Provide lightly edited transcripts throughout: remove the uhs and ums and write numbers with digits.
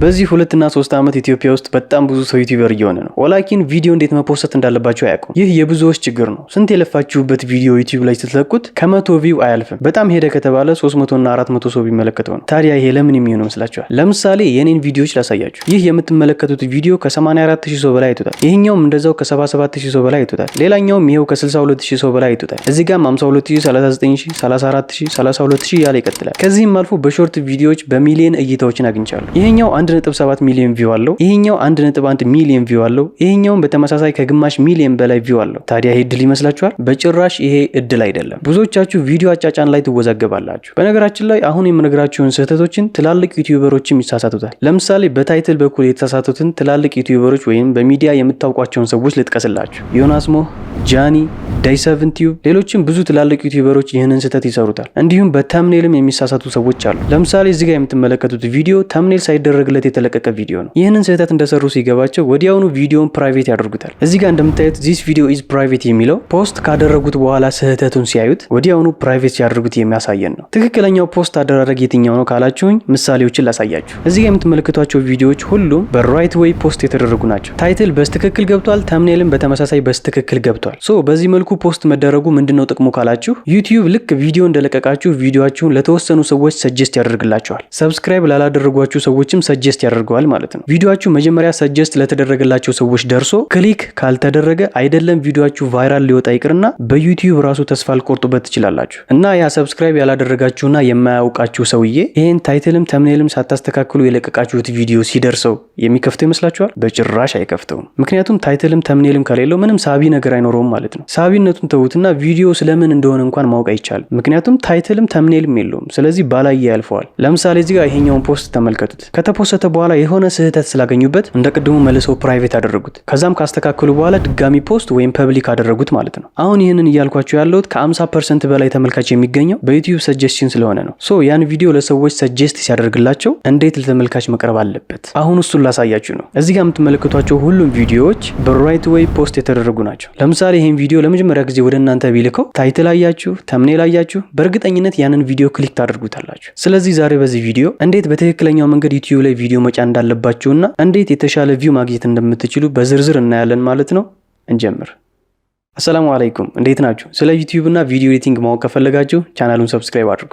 በዚህ 2 እና 3 ዓመት ኢትዮጵያ ውስጥ በጣም ብዙ ሰው ዩቲዩበር እየሆነ ነው። ወላኪን ቪዲዮ እንዴት መፖስት እንዳለባቸው አያውቁም። ይህ የብዙዎች ችግር ነው። ስንት የለፋችሁበት ቪዲዮ ዩቲዩብ ላይ ስትለቁት ከ100 ቪው አያልፍም። በጣም ሄደ ከተባለ 300 እና 400 ሰው ቢመለከተው ነው። ታዲያ ይሄ ለምን የሚሆነው መስላችኋል? ለምሳሌ የኔን ቪዲዮዎች ላሳያችሁ። ይህ የምትመለከቱት ቪዲዮ ከ84000 ሰው በላይ አይቶታል። ይሄኛውም እንደዛው ከ77000 ሰው በላይ አይቶታል። ሌላኛውም ይሄው ከ62000 ሰው በላይ አይቶታል። እዚህ ጋርም 52000፣ 39000፣ 34000፣ 32000 ያለ ይቀጥላል። ከዚህም አልፎ በሾርት ቪዲዮዎች በሚሊዮን እይታዎችን አግኝቻለሁ። ይሄኛው 1.7 ሚሊዮን ቪው አለው። ይሄኛው 1.1 ሚሊዮን ቪው አለው። ይሄኛውም በተመሳሳይ ከግማሽ ሚሊዮን በላይ ቪው አለው። ታዲያ ይሄ እድል ይመስላችኋል? በጭራሽ ይሄ እድል አይደለም። ብዙዎቻችሁ ቪዲዮ አጫጫን ላይ ትወዛገባላችሁ። በነገራችን ላይ አሁን የምነግራችሁን ስህተቶችን ትላልቅ ዩቲዩበሮችም ይሳሳቱታል። ለምሳሌ በታይትል በኩል የተሳሳቱትን ትላልቅ ዩቲዩበሮች ወይም በሚዲያ የምታውቋቸውን ሰዎች ልጥቀስላችሁ። ዮናስ ሞህ፣ ጃኒ፣ ዳይ7 ቲዩብ፣ ሌሎችም ብዙ ትላልቅ ዩቲዩበሮች ይህንን ስህተት ይሰሩታል። እንዲሁም በተምኔልም የሚሳሳቱ ሰዎች አሉ። ለምሳሌ እዚህ ጋር የምትመለከቱት ቪዲዮ ተምኔል ሳይደረግለት የተለቀቀ ቪዲዮ ነው። ይህንን ስህተት እንደሰሩ ሲገባቸው ወዲያውኑ ቪዲዮን ፕራይቬት ያደርጉታል። እዚህ ጋር እንደምታዩት ዚስ ቪዲዮ ኢዝ ፕራይቬት የሚለው ፖስት ካደረጉት በኋላ ስህተቱን ሲያዩት ወዲያውኑ ፕራይቬት ሲያደርጉት የሚያሳየን ነው። ትክክለኛው ፖስት አደራረግ የትኛው ነው ካላችሁኝ ምሳሌዎችን ላሳያችሁ። እዚህ ጋር የምትመለከቷቸው ቪዲዮዎች ሁሉም በራይት ዌይ ፖስት የተደረጉ ናቸው። ታይትል በስትክክል ገብቷል፣ ተምኔልም በተመሳሳይ በስትክክል ገብቷል። በዚህ መልኩ ፖስት መደረጉ ምንድነው ጥቅሙ ካላችሁ ዩቲዩብ ልክ ቪዲዮ እንደለቀቃችሁ ቪዲዮአችሁን ለተወሰኑ ሰዎች ሰጀስት ያደርግላቸዋል። ሰብስክራይብ ላላደረጓችሁ ሰዎችም ሰጀስት ያደርገዋል ማለት ነው። ቪዲዮአችሁ መጀመሪያ ሰጀስት ለተደረገላቸው ሰዎች ደርሶ ክሊክ ካልተደረገ አይደለም ቪዲዮአችሁ ቫይራል ሊወጣ ይቅርና በዩቲዩብ ራሱ ተስፋ ልቆርጡበት ትችላላችሁ። እና ያ ሰብስክራይብ ያላደረጋችሁና የማያውቃችሁ ሰውዬ ይሄን ታይትልም ተምኔልም ሳታስተካክሉ የለቀቃችሁት ቪዲዮ ሲደርሰው የሚከፍተው ይመስላችኋል? በጭራሽ አይከፍተውም። ምክንያቱም ታይትልም ተምኔልም ከሌለው ምንም ሳቢ ነገር አይኖረውም ማለት ነው። ሳቢነቱን ተውትና ቪዲዮ ስለምን እንደሆነ እንኳን ማወቅ አይቻልም። ምክንያቱም ታይትልም ተምኔልም የለውም። ስለዚህ ባላየ ያልፈዋል። ለምሳሌ እዚህ ጋር ይሄኛውን ፖስት ተመልከቱት። ከተፖሰተ በኋላ የሆነ ስህተት ስላገኙበት እንደ ቅድሙ መልሰው ፕራይቬት አደረጉት። ከዛም ካስተካከሉ በኋላ ድጋሚ ፖስት ወይም ፐብሊክ አደረጉት ማለት ነው። አሁን ይህንን እያልኳቸው ያለሁት ከ50% በላይ ተመልካች የሚገኘው በዩቲዩብ ሰጀስሽን ስለሆነ ነው። ያን ቪዲዮ ለሰዎች ሰጀስት ሲያደርግላቸው እንዴት ለተመልካች መቅረብ አለበት አሁን እሱን ላሳያችሁ ነው። እዚህ ጋር የምትመለከቷቸው ሁሉም ቪዲዮዎች በራይት ዌይ ፖስት የተደረጉ ናቸው። ለምሳሌ ይሄን ቪዲዮ ለመጀመሪያ ጊዜ ወደ እናንተ ቢልከው ታይትል አያችሁ፣ ተምኔል አያችሁ፣ በእርግጠኝነት ያንን ቪዲዮ ክሊክ ታደርጉታላችሁ። ስለዚህ ዛሬ በዚህ ቪዲዮ እንዴት በትክክለኛው መንገድ ዩቲዩብ ላይ ቪዲዮ መጫን እንዳለባችሁና እንዴት የተሻለ ቪው ማግኘት እንደምትችሉ በዝርዝር እናያለን ማለት ነው። እንጀምር። አሰላሙ አለይኩም፣ እንዴት ናችሁ? ስለ ዩቲዩብ እና ቪዲዮ ኤዲቲንግ ማወቅ ከፈለጋችሁ ቻናሉን ሰብስክራይብ አድርጉ።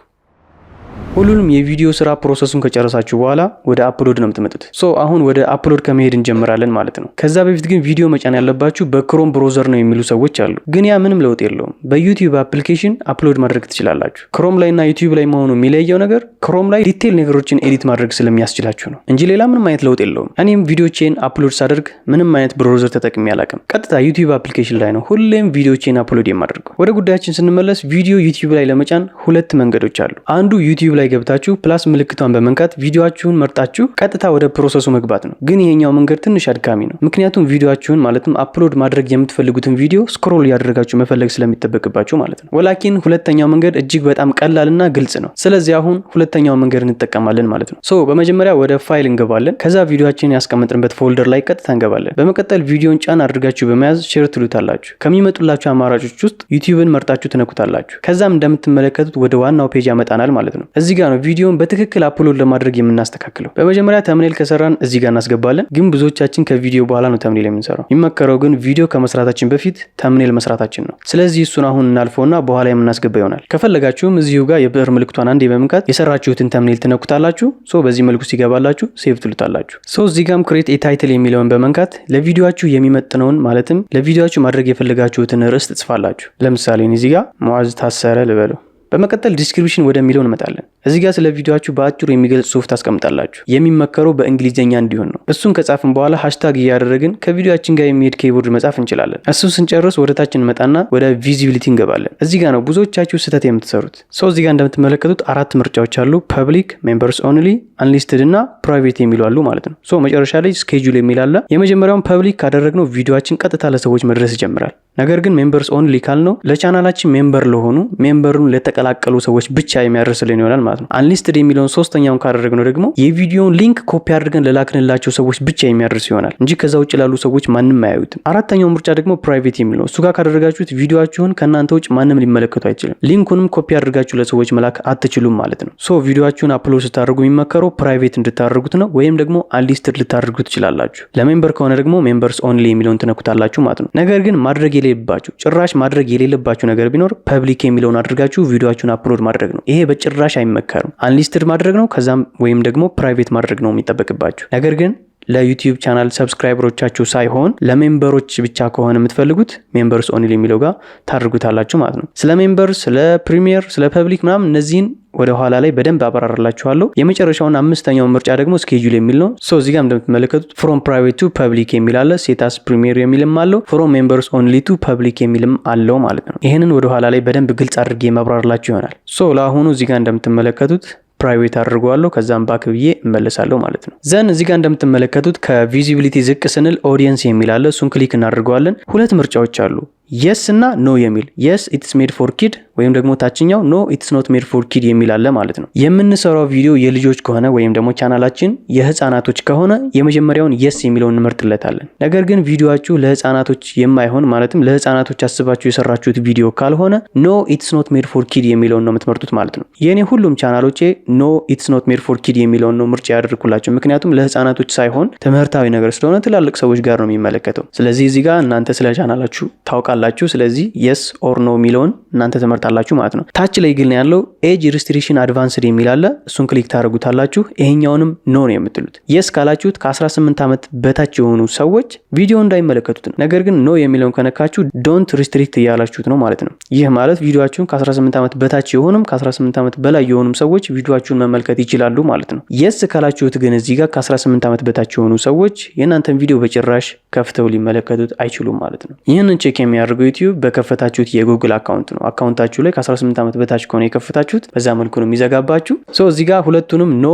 ሁሉንም የቪዲዮ ስራ ፕሮሰሱን ከጨረሳችሁ በኋላ ወደ አፕሎድ ነው የምትመጡት። አሁን ወደ አፕሎድ ከመሄድ እንጀምራለን ማለት ነው። ከዛ በፊት ግን ቪዲዮ መጫን ያለባችሁ በክሮም ብሮዘር ነው የሚሉ ሰዎች አሉ። ግን ያ ምንም ለውጥ የለውም። በዩቲዩብ አፕሊኬሽን አፕሎድ ማድረግ ትችላላችሁ። ክሮም ላይ እና ዩቲዩብ ላይ መሆኑ የሚለየው ነገር ክሮም ላይ ዲቴል ነገሮችን ኤዲት ማድረግ ስለሚያስችላችሁ ነው እንጂ ሌላ ምንም አይነት ለውጥ የለውም። እኔም ቪዲዮቼን አፕሎድ ሳደርግ ምንም አይነት ብሮዘር ተጠቅሜ አላውቅም። ቀጥታ ዩቲዩብ አፕሊኬሽን ላይ ነው ሁሌም ቪዲዮቼን አፕሎድ የማደርገው። ወደ ጉዳያችን ስንመለስ ቪዲዮ ዩቲዩብ ላይ ለመጫን ሁለት መንገዶች አሉ። አንዱ ዩቲዩብ ላይ ገብታችሁ ፕላስ ምልክቷን በመንካት ቪዲዮአችሁን መርጣችሁ ቀጥታ ወደ ፕሮሰሱ መግባት ነው። ግን ይሄኛው መንገድ ትንሽ አድካሚ ነው። ምክንያቱም ቪዲዮአችሁን ማለትም አፕሎድ ማድረግ የምትፈልጉትን ቪዲዮ ስክሮል ያደረጋችሁ መፈለግ ስለሚጠበቅባችሁ ማለት ነው። ወላኪን ሁለተኛው መንገድ እጅግ በጣም ቀላልና ግልጽ ነው። ስለዚህ አሁን ሁለተኛው መንገድ እንጠቀማለን ማለት ነው። በመጀመሪያ ወደ ፋይል እንገባለን። ከዛ ቪዲዮአችንን ያስቀመጥንበት ፎልደር ላይ ቀጥታ እንገባለን። በመቀጠል ቪዲዮን ጫን አድርጋችሁ በመያዝ ሼር ትሉታላችሁ። ከሚመጡላችሁ አማራጮች ውስጥ ዩቲዩብን መርጣችሁ ትነኩታላችሁ። ከዛም እንደምትመለከቱት ወደ ዋናው ፔጅ ያመጣናል ማለት ነው። እዚህ ጋር ነው ቪዲዮን በትክክል አፕሎድ ለማድረግ የምናስተካክለው። በመጀመሪያ ተምኔል ከሰራን እዚህ ጋር እናስገባለን። ግን ብዙዎቻችን ከቪዲዮ በኋላ ነው ተምኔል የምንሰራው። የሚመከረው ግን ቪዲዮ ከመስራታችን በፊት ተምኔል መስራታችን ነው። ስለዚህ እሱን አሁን እናልፈውና በኋላ የምናስገባ ይሆናል። ከፈለጋችሁም እዚሁ ጋር የብዕር ምልክቷን አንዴ በመንካት የሰራችሁትን ተምኔል ትነኩታላችሁ። በዚህ መልኩ ሲገባላችሁ ሴቭ ትሉታላችሁ። እዚህ ጋርም ክሬት ኤ ታይትል የሚለውን በመንካት ለቪዲዮአችሁ የሚመጥነውን ማለትም ለቪዲዮአችሁ ማድረግ የፈለጋችሁትን ርዕስ ትጽፋላችሁ። ለምሳሌ እዚህ ጋር ሙዓዝ ታሰረ ልበለው። በመቀጠል ዲስክሪፕሽን ወደሚለው እንመጣለን። እዚህ ጋር ስለ ቪዲዮአችሁ በአጭሩ የሚገልጽ ጽሁፍ ታስቀምጣላችሁ። የሚመከረው በእንግሊዘኛ እንዲሆን ነው። እሱን ከጻፍን በኋላ ሃሽታግ እያደረግን ከቪዲዮአችን ጋር የሚሄድ ኪቦርድ መጻፍ እንችላለን። እሱን ስንጨርስ ወደ ታች እንመጣና ወደ ቪዚቢሊቲ እንገባለን። እዚህ ጋር ነው ብዙዎቻችሁ ስህተት የምትሰሩት። እዚህ ጋር እንደምትመለከቱት 4 ምርጫዎች አሉ። ፐብሊክ፣ ሜምበርስ ኦንሊ፣ አንሊስትድ እና ፕራይቬት የሚሉ አሉ ማለት ነው። መጨረሻ ላይ ስኬጁል የሚል አለ። የመጀመሪያውን ፐብሊክ ካደረግነው ቪዲዮአችን ቀጥታ ለሰዎች መድረስ ይጀምራል። ነገር ግን ሜምበርስ ኦንሊ ካልነው ለቻናላችን ሜምበር ለሆኑ ሜምበሩን ለተቀላቀሉ ሰዎች ብቻ የሚያደርስልን ይሆናል ማለት ነው። አንሊስትድ የሚለውን ሶስተኛውን ካደረግነው ደግሞ የቪዲዮውን ሊንክ ኮፒ አድርገን ለላክንላቸው ሰዎች ብቻ የሚያደርስ ይሆናል እንጂ ከዛ ውጭ ላሉ ሰዎች ማንም አያዩትም። አራተኛው ምርጫ ደግሞ ፕራይቬት የሚለው እሱ ጋር ካደረጋችሁት ቪዲዮአችሁን ከናንተ ውጭ ማንም ሊመለከቱ አይችልም። ሊንኩንም ኮፒ አድርጋችሁ ለሰዎች መላክ አትችሉም ማለት ነው። ቪዲዮአችሁን አፕሎድ ስታደርጉ የሚመከረው ፕራይቬት እንድታደርጉት ነው ወይም ደግሞ አንሊስትድ ልታደርጉት ትችላላችሁ። ለሜምበር ከሆነ ደግሞ ሜምበርስ ኦንሊ የሚለውን ትነኩታላችሁ ማለት ነው። ነገር ግን ማድረግ የሌለባችሁ ጭራሽ ማድረግ የሌለባችሁ ነገር ቢኖር ፐብሊክ የሚለውን አድርጋችሁ ቪዲዮአችሁን አፕሎድ ማድረግ ነው። ይሄ በጭራሽ አይመከርም። አንሊስትድ ማድረግ ነው ከዛም ወይም ደግሞ ፕራይቬት ማድረግ ነው የሚጠበቅባችሁ። ነገር ግን ለዩቲዩብ ቻናል ሰብስክራይበሮቻችሁ ሳይሆን ለሜምበሮች ብቻ ከሆነ የምትፈልጉት ሜምበርስ ኦንሊ የሚለው ጋር ታደርጉታላችሁ ማለት ነው። ስለ ሜምበርስ፣ ስለ ፕሪሚየር፣ ስለ ፐብሊክ ምናምን እነዚህን ወደ ኋላ ላይ በደንብ አበራራላችኋለሁ። የመጨረሻውን አምስተኛውን ምርጫ ደግሞ ስኬጁል የሚል ነው። እዚህ ጋር እንደምትመለከቱት ፍሮም ፕራይቬት ቱ ፐብሊክ የሚል አለ። ሴታስ ፕሪሚየር የሚልም አለው። ፍሮም ሜምበርስ ኦንሊ ቱ ፐብሊክ የሚልም አለው ማለት ነው። ይህንን ወደ ኋላ ላይ በደንብ ግልጽ አድርጌ ማብራራላችሁ ይሆናል። ለአሁኑ እዚህ ጋር እንደምትመለከቱት ፕራይቬት አድርገዋለሁ ከዛም ባክ ብዬ እመለሳለሁ ማለት ነው። ዘን እዚህ ጋር እንደምትመለከቱት ከቪዚቢሊቲ ዝቅ ስንል ኦዲየንስ የሚል አለ። እሱን ክሊክ እናደርገዋለን። ሁለት ምርጫዎች አሉ፣ የስ እና ኖ የሚል። የስ ኢትስ ሜድ ፎር ኪድ ወይም ደግሞ ታችኛው ኖ ኢትስ ኖት ሜድ ፎር ኪድ የሚል አለ ማለት ነው። የምንሰራው ቪዲዮ የልጆች ከሆነ ወይም ደግሞ ቻናላችን የህፃናቶች ከሆነ የመጀመሪያውን የስ የሚለውን እንመርጥለታለን። ነገር ግን ቪዲዮአችሁ ለህፃናቶች የማይሆን ማለትም ለህፃናቶች አስባችሁ የሰራችሁት ቪዲዮ ካልሆነ ኖ ኢትስ ኖት ሜድ ፎር ኪድ የሚለውን ነው የምትመርጡት ማለት ነው። የኔ ሁሉም ቻናሎቼ ኖ ኢትስ ኖት ሜድ ፎር ኪድ የሚለውን ነው ምርጫ ያደርኩላቸው። ምክንያቱም ለህፃናቶች ሳይሆን ትምህርታዊ ነገር ስለሆነ ትላልቅ ሰዎች ጋር ነው የሚመለከተው። ስለዚህ እዚህ ጋር እናንተ ስለ ቻናላችሁ ታውቃላችሁ። ስለዚህ የስ ኦር ኖ የሚለውን እናንተ ትመርጣላችሁ ማለት ነው። ታች ላይ ግን ያለው ኤጅ ሪስትሪክሽን አድቫንስድ የሚል አለ። እሱን ክሊክ ታደርጉታላችሁ። ይሄኛውንም ኖ ነው የምትሉት። የስ ካላችሁት ከ18 ዓመት በታች የሆኑ ሰዎች ቪዲዮ እንዳይመለከቱት ነው። ነገር ግን ኖ የሚለውን ከነካችሁ ዶንት ሪስትሪክት እያላችሁት ነው ማለት ነው። ይህ ማለት ቪዲዮአችሁን ከ18 ዓመት በታች የሆኑም ከ18 ዓመት በላይ የሆኑም ሰዎች ቪዲዮአችሁን መመልከት ይችላሉ ማለት ነው። የስ ካላችሁት ግን እዚህ ጋር ከ18 ዓመት በታች የሆኑ ሰዎች የእናንተን ቪዲዮ በጭራሽ ከፍተው ሊመለከቱት አይችሉም ማለት ነው። ይህንን ቼክ የሚያደርገው ዩቲዩብ በከፈታችሁት የጉግል አካውንት ነው። አካውንታችሁ ላይ ከ18 ዓመት በታች ከሆነ የከፈታችሁት በዛ መልኩ ነው የሚዘጋባችሁ። እዚህ ጋር ሁለቱንም ኖ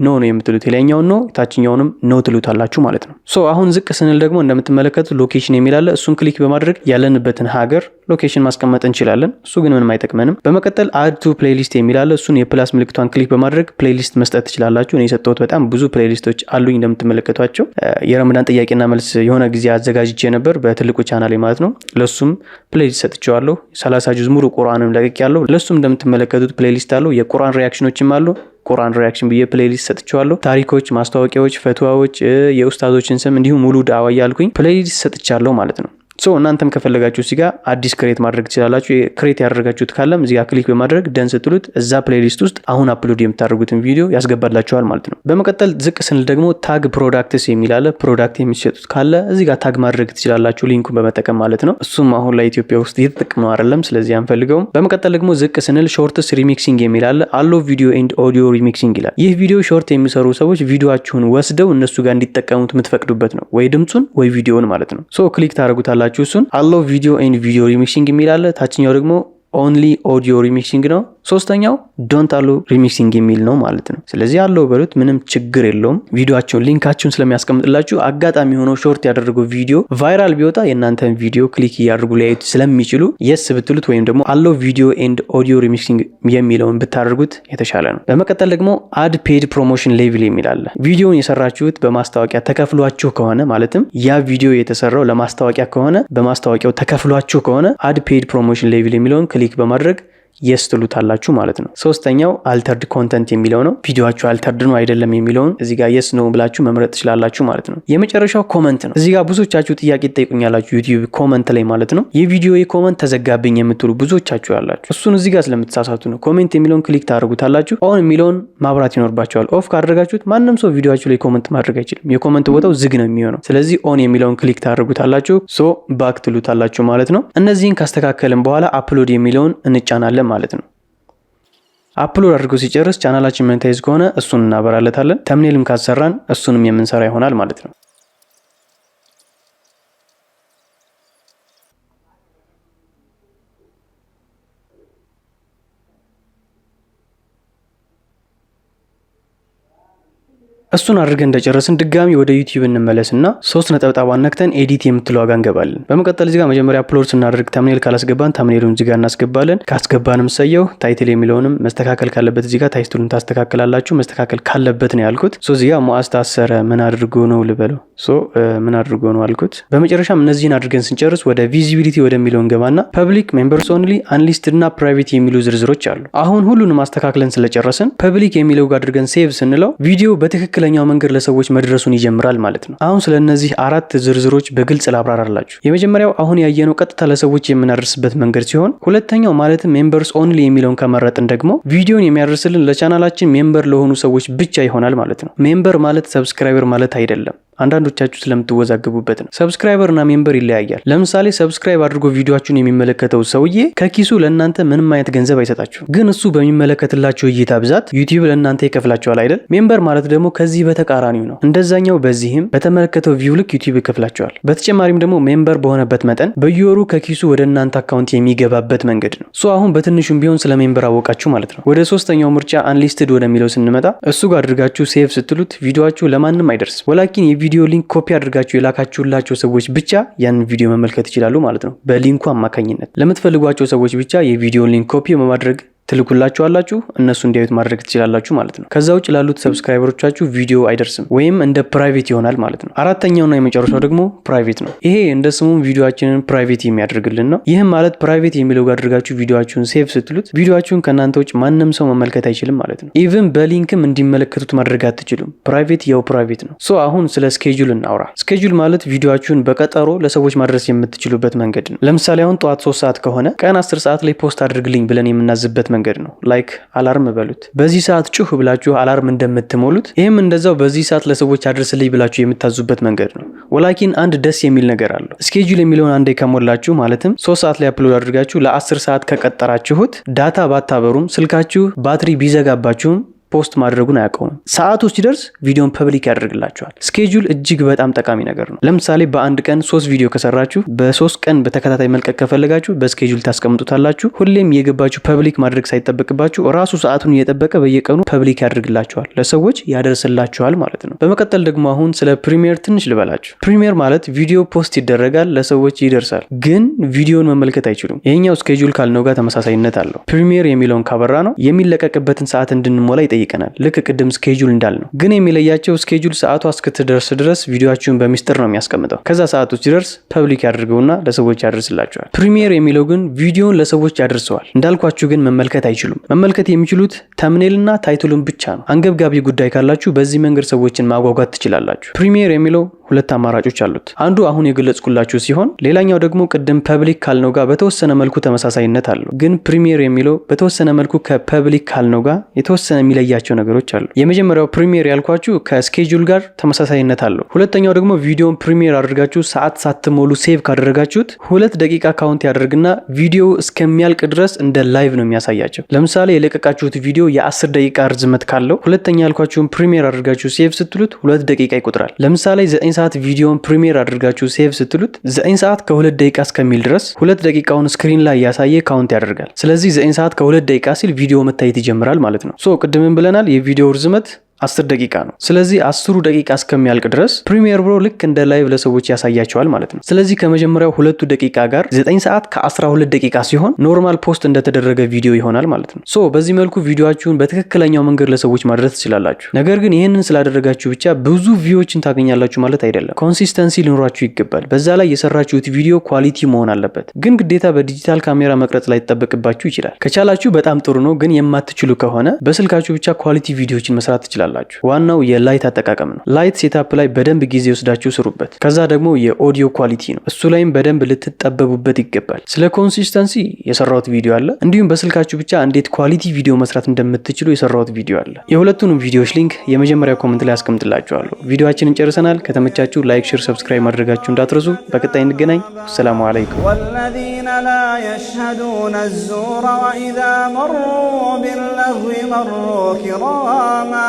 ነው የምትሉት። የላይኛውን ነው ታችኛውንም ነው ትሉታላችሁ ማለት ነው። አሁን ዝቅ ስንል ደግሞ እንደምትመለከቱት ሎኬሽን የሚል አለ። እሱን ክሊክ በማድረግ ያለንበትን ሀገር ሎኬሽን ማስቀመጥ እንችላለን። እሱ ግን ምንም አይጠቅመንም። በመቀጠል አድ ቱ ፕሌሊስት የሚል አለ። እሱን የፕላስ ምልክቷን ክሊክ በማድረግ ፕሌሊስት መስጠት ትችላላችሁ። እኔ የሰጠሁት በጣም ብዙ ፕሌሊስቶች አሉኝ እንደምትመለከቷቸው። የረመዳን ጥያቄና መልስ የሆነ ጊዜ አዘጋጅቼ ነበር በትልቁ ቻናሌ ማለት ነው። ለሱም ፕሌሊስት ሰጥቼዋለሁ። 30 ጁዝ ሙሉ ቁርአንም ለቅቄያለሁ። ለሱም እንደምትመለከቱት ፕሌሊስት አለው። የቁርአን ሪያክሽኖችም አሉ። ቁርአን ሪያክሽን ብዬ ፕሌሊስት ሰጥቻለሁ። ታሪኮች፣ ማስታወቂያዎች፣ ፈትዋዎች፣ የኡስታዞችን ስም እንዲሁም ሙሉ ዳዋ ያልኩኝ ፕሌሊስት ሰጥቻለሁ ማለት ነው። እናንተም ከፈለጋችሁ እዚህ ጋር አዲስ ክሬት ማድረግ ትችላላችሁ። ክሬት ያደረጋችሁት ካለም እዚህ ጋር ክሊክ በማድረግ ደን ስትሉት እዛ ፕሌሊስት ውስጥ አሁን አፕሎድ የምታደርጉትን ቪዲዮ ያስገባላችኋል ማለት ነው። በመቀጠል ዝቅ ስንል ደግሞ ታግ ፕሮዳክትስ የሚል አለ። ፕሮዳክት የሚሸጡት ካለ እዚህ ጋር ታግ ማድረግ ትችላላችሁ ሊንኩን በመጠቀም ማለት ነው። እሱም አሁን ላይ ኢትዮጵያ ውስጥ እየተጠቀምነው አይደለም፣ ስለዚህ አንፈልገውም። በመቀጠል ደግሞ ዝቅ ስንል ሾርትስ ሪሚክሲንግ የሚል አለ። አሎ ቪዲዮ ኤንድ ኦዲዮ ሪሚክሲንግ ይላል። ይህ ቪዲዮ ሾርት የሚሰሩ ሰዎች ቪዲዮአችሁን ወስደው እነሱ ጋር እንዲጠቀሙት የምትፈቅዱበት ነው፣ ወይ ድምጹን ወይ ቪዲዮውን ማለት ነው። ክሊክ ታደርጉታላችሁ። እሱን አለው ቪዲዮ ኤንድ ቪዲዮ ሪሚክሲንግ የሚል አለ። ታችኛው ደግሞ ኦንሊ ኦዲዮ ሪሚክሲንግ ነው። ሶስተኛው ዶንት አሎ ሪሚክሲንግ የሚል ነው ማለት ነው። ስለዚህ አለው በሉት ምንም ችግር የለውም። ቪዲዮአችሁን ሊንካችሁን ስለሚያስቀምጥላችሁ አጋጣሚ ሆኖ ሾርት ያደረገው ቪዲዮ ቫይራል ቢወጣ የእናንተን ቪዲዮ ክሊክ እያደረጉ ሊያዩት ስለሚችሉ የስ ብትሉት ወይም ደግሞ አለው ቪዲዮ ኤንድ ኦዲዮ ሪሚክሲንግ የሚለውን ብታደርጉት የተሻለ ነው። በመቀጠል ደግሞ አድ ፔድ ፕሮሞሽን ሌቭል የሚል አለ። ቪዲዮውን የሰራችሁት በማስታወቂያ ተከፍሏችሁ ከሆነ ማለትም ያ ቪዲዮ የተሰራው ለማስታወቂያ ከሆነ በማስታወቂያው ተከፍሏችሁ ከሆነ አድ ፔድ ፕሮሞሽን ሌቭል የሚለውን ክሊክ በማድረግ የስ ትሉታላችሁ ማለት ነው። ሶስተኛው አልተርድ ኮንተንት የሚለው ነው። ቪዲዮአችሁ አልተርድ ነው አይደለም የሚለውን እዚህ ጋር የስ ነው ብላችሁ መምረጥ ትችላላችሁ ማለት ነው። የመጨረሻው ኮመንት ነው። እዚህ ጋር ብዙዎቻችሁ ጥያቄ ትጠይቁኛላችሁ ዩቲዩብ ኮመንት ላይ ማለት ነው። የቪዲዮ ኮመንት ተዘጋብኝ የምትሉ ብዙዎቻችሁ ያላችሁ እሱን እዚህ ጋር ስለምትሳሳቱ ነው። ኮሜንት የሚለውን ክሊክ ታደርጉታላችሁ። ኦን የሚለውን ማብራት ይኖርባችኋል። ኦፍ ካደረጋችሁት ማንም ሰው ቪዲዮአችሁ ላይ ኮመንት ማድረግ አይችልም። የኮመንት ቦታው ዝግ ነው የሚሆነው። ስለዚህ ኦን የሚለውን ክሊክ ታደርጉታላችሁ። ባክ ትሉታላችሁ ማለት ነው። እነዚህን ካስተካከልን በኋላ አፕሎድ የሚለውን እንጫናለን ማለት ነው። አፕሎድ አድርጎ ሲጨርስ ቻናላችን ሞኔታይዝ ከሆነ እሱን እናበራለታለን። ተምኔልም ካሰራን እሱንም የምንሰራ ይሆናል ማለት ነው። እሱን አድርገን እንደጨረስን ድጋሚ ወደ ዩቲዩብ እንመለስና 3 ነጠብጣቧን ነክተን ኤዲት የምትለው ጋር እንገባለን። በመቀጠል እዚህ ጋር መጀመሪያ አፕሎድ ስናደርግ ተምኔል ካላስገባን ተምኔሉን እዚህ ጋር እናስገባለን። ካስገባንም ሰየው ታይትል የሚለውንም መስተካከል ካለበት እዚህ ጋር ታይትሉን ታስተካክላላችሁ። መስተካከል ካለበት ነው ያልኩት። እዚህ ጋር ሙአዝ ታሰረ ምን አድርጎ ነው ልበለው። ምን አድርጎ ነው አልኩት። በመጨረሻም እነዚህን አድርገን ስንጨርስ ወደ ቪዚቢሊቲ ወደሚለው እንገባና ፐብሊክ፣ ሜምበርስ ኦንሊ፣ አንሊስትድ እና ፕራይቬት የሚሉ ዝርዝሮች አሉ። አሁን ሁሉንም ማስተካከለን ስለጨረስን ፐብሊክ የሚለው ጋር አድርገን ሴቭ ስንለው ቪዲዮ በትክክለኛው መንገድ ለሰዎች መድረሱን ይጀምራል ማለት ነው። አሁን ስለ እነዚህ 4 ዝርዝሮች በግልጽ ላብራራላችሁ። የመጀመሪያው አሁን ያየነው ቀጥታ ለሰዎች የምናደርስበት መንገድ ሲሆን ሁለተኛው ማለትም ሜምበርስ ኦንሊ የሚለውን ከመረጥን ደግሞ ቪዲዮን የሚያደርስልን ለቻናላችን ሜምበር ለሆኑ ሰዎች ብቻ ይሆናል ማለት ነው። ሜምበር ማለት ሰብስክራይበር ማለት አይደለም። አንዳንዶቻችሁ ስለምትወዛገቡበት ነው። ሰብስክራይበር እና ሜምበር ይለያያል። ለምሳሌ ሰብስክራይብ አድርጎ ቪዲዮአችሁን የሚመለከተው ሰውዬ ከኪሱ ለእናንተ ምንም አይነት ገንዘብ አይሰጣችሁ፣ ግን እሱ በሚመለከትላችሁ እይታ ብዛት ዩቲዩብ ለእናንተ ይከፍላችኋል አይደል? ሜምበር ማለት ደግሞ ከዚህ በተቃራኒው ነው። እንደዛኛው በዚህም በተመለከተው ቪው ልክ ዩቲዩብ ይከፍላችኋል። በተጨማሪም ደግሞ ሜምበር በሆነበት መጠን በየወሩ ከኪሱ ወደ እናንተ አካውንት የሚገባበት መንገድ ነው። አሁን በትንሹም ቢሆን ስለ ሜምበር አወቃችሁ ማለት ነው። ወደ ሶስተኛው ምርጫ አንሊስትድ ወደሚለው ስንመጣ እሱ ጋር አድርጋችሁ ሴቭ ስትሉት ቪዲዮአችሁ ለማንም አይደርስ። ወላኪን ቪዲዮ ሊንክ ኮፒ አድርጋችሁ የላካችሁላቸው ሰዎች ብቻ ያን ቪዲዮ መመልከት ይችላሉ ማለት ነው። በሊንኩ አማካኝነት ለምትፈልጓቸው ሰዎች ብቻ የቪዲዮ ሊንክ ኮፒ በማድረግ ትልኩላችኋላችሁ፣ እነሱ እንዲያዩት ማድረግ ትችላላችሁ ማለት ነው። ከዛ ውጭ ላሉት ሰብስክራይበሮቻችሁ ቪዲዮ አይደርስም ወይም እንደ ፕራይቬት ይሆናል ማለት ነው። አራተኛውና የመጨረሻው ደግሞ ፕራይቬት ነው። ይሄ እንደ ስሙም ቪዲዮአችንን ፕራይቬት የሚያደርግልን ነው። ይህም ማለት ፕራይቬት የሚለው ጋር አድርጋችሁ ቪዲዮአችሁን ሴቭ ስትሉት ቪዲዮአችሁን ከእናንተ ውጭ ማንም ሰው መመልከት አይችልም ማለት ነው። ኢቭን በሊንክም እንዲመለከቱት ማድረግ አትችሉም። ፕራይቬት ያው ፕራይቬት ነው። አሁን ስለ ስኬጁል እናውራ። ስኬጁል ማለት ቪዲዮአችሁን በቀጠሮ ለሰዎች ማድረስ የምትችሉበት መንገድ ነው። ለምሳሌ አሁን ጠዋት 3 ሰዓት ከሆነ ቀን 10 ሰዓት ላይ ፖስት አድርግልኝ ብለን የምናዝበት መንገድ ነው። ላይክ አላርም በሉት። በዚህ ሰዓት ጩህ ብላችሁ አላርም እንደምትሞሉት ይህም እንደዛው በዚህ ሰዓት ለሰዎች አድርስልኝ ብላችሁ የምታዙበት መንገድ ነው። ወላኪን አንድ ደስ የሚል ነገር አለው። ስኬጁል የሚለውን አንዴ ከሞላችሁ ማለትም 3 ሰዓት ላይ አፕሎድ አድርጋችሁ ለ10 ሰዓት ከቀጠራችሁት ዳታ ባታበሩም ስልካችሁ ባትሪ ቢዘጋባችሁም ፖስት ማድረጉን አያቆምም። ሰዓቱ ሲደርስ ቪዲዮን ፐብሊክ ያደርግላችኋል። ስኬጁል እጅግ በጣም ጠቃሚ ነገር ነው። ለምሳሌ በአንድ ቀን 3 ቪዲዮ ከሰራችሁ በ3 ቀን በተከታታይ መልቀቅ ከፈለጋችሁ በስኬጁል ታስቀምጡታላችሁ። ሁሌም የገባችሁ ፐብሊክ ማድረግ ሳይጠበቅባችሁ ራሱ ሰዓቱን እየጠበቀ በየቀኑ ፐብሊክ ያደርግላችኋል፣ ለሰዎች ያደርስላችኋል ማለት ነው። በመቀጠል ደግሞ አሁን ስለ ፕሪሚየር ትንሽ ልበላችሁ። ፕሪሚየር ማለት ቪዲዮ ፖስት ይደረጋል፣ ለሰዎች ይደርሳል፣ ግን ቪዲዮን መመልከት አይችሉም። ይሄኛው ስኬጁል ካልነው ጋር ተመሳሳይነት አለው። ፕሪሚየር የሚለውን ካበራ ነው የሚለቀቅበትን ሰዓት እንድንሞላ ይጠይቀናል። ልክ ቅድም ስኬጁል እንዳልነው ግን የሚለያቸው ስኬጁል ሰዓቷ እስክትደርስ ድረስ ቪዲዮአችሁን በሚስጥር ነው የሚያስቀምጠው። ከዛ ሰዓቱ ሲደርስ ፐብሊክ ያደርገውና ለሰዎች ያደርስላቸዋል። ፕሪሚየር የሚለው ግን ቪዲዮን ለሰዎች ያደርሰዋል። እንዳልኳችሁ ግን መመልከት አይችሉም። መመልከት የሚችሉት ተምኔልና ታይትሉን ብቻ ነው። አንገብጋቢ ጉዳይ ካላችሁ በዚህ መንገድ ሰዎችን ማጓጓት ትችላላችሁ። ፕሪሚየር የሚለው 2 አማራጮች አሉት። አንዱ አሁን የገለጽኩላችሁ ሲሆን ሌላኛው ደግሞ ቅድም ፐብሊክ ካልነው ጋር በተወሰነ መልኩ ተመሳሳይነት አለው። ግን ፕሪሚየር የሚለው በተወሰነ መልኩ ከፐብሊክ ካልነው ጋር የተወሰነ የሚለያቸው ነገሮች አሉ። የመጀመሪያው ፕሪሚየር ያልኳችሁ ከስኬጁል ጋር ተመሳሳይነት አለው። ሁለተኛው ደግሞ ቪዲዮን ፕሪሚየር አድርጋችሁ ሰዓት ሳትሞሉ ሴቭ ካደረጋችሁት 2 ደቂቃ ካውንት ያደርግና ቪዲዮ እስከሚያልቅ ድረስ እንደ ላይቭ ነው የሚያሳያቸው። ለምሳሌ የለቀቃችሁት ቪዲዮ የ10 ደቂቃ ርዝመት ካለው ሁለተኛ ያልኳችሁን ፕሪሚየር አድርጋችሁ ሴቭ ስትሉት 2 ደቂቃ ይቆጥራል። ለምሳሌ 9 ሰዓት ቪዲዮን ፕሪሚየር አድርጋችሁ ሴቭ ስትሉት 9 ሰዓት ከ2 ደቂቃ እስከሚል ድረስ 2 ደቂቃውን ስክሪን ላይ ያሳየ ካውንት ያደርጋል። ስለዚህ 9 ሰዓት ከ2 ደቂቃ ሲል ቪዲዮ መታየት ይጀምራል ማለት ነው። ቅድምም ብለናል የቪዲዮ ርዝመት 10 ደቂቃ ነው። ስለዚህ 10 ደቂቃ እስከሚያልቅ ድረስ ፕሪሚየር ብሮ ልክ እንደ ላይቭ ለሰዎች ያሳያቸዋል ማለት ነው። ስለዚህ ከመጀመሪያው 2 ደቂቃ ጋር 9 ሰዓት ከ12 ደቂቃ ሲሆን ኖርማል ፖስት እንደተደረገ ቪዲዮ ይሆናል ማለት ነው። በዚህ መልኩ ቪዲዮአችሁን በትክክለኛው መንገድ ለሰዎች ማድረስ ትችላላችሁ። ነገር ግን ይህንን ስላደረጋችሁ ብቻ ብዙ ቪዲዮዎችን ታገኛላችሁ ማለት አይደለም። ኮንሲስተንሲ ሊኖራችሁ ይገባል። በዛ ላይ የሰራችሁት ቪዲዮ ኳሊቲ መሆን አለበት። ግን ግዴታ በዲጂታል ካሜራ መቅረጽ ላይ ተጠበቅባችሁ ይችላል። ከቻላችሁ በጣም ጥሩ ነው። ግን የማትችሉ ከሆነ በስልካችሁ ብቻ ኳሊቲ ቪዲዮዎችን መስራት ትችላላችሁ። ዋናው የላይት አጠቃቀም ነው። ላይት ሴታፕ ላይ በደንብ ጊዜ ወስዳችሁ ስሩበት። ከዛ ደግሞ የኦዲዮ ኳሊቲ ነው። እሱ ላይም በደንብ ልትጠበቡበት ይገባል። ስለ ኮንሲስተንሲ የሰራሁት ቪዲዮ አለ። እንዲሁም በስልካችሁ ብቻ እንዴት ኳሊቲ ቪዲዮ መስራት እንደምትችሉ የሰራሁት ቪዲዮ አለ። የሁለቱንም ቪዲዮዎች ሊንክ የመጀመሪያው ኮሜንት ላይ አስቀምጥላችኋለሁ። ቪዲዮአችንን ጨርሰናል። ከተመቻችሁ ላይክ፣ ሼር፣ ሰብስክራይብ ማድረጋችሁ እንዳትረሱ። በቀጣይ እንገናኝ። ሰላም አለይኩም። والذين لا يشهدون الزور وإذا مروا باللغو مروا كراما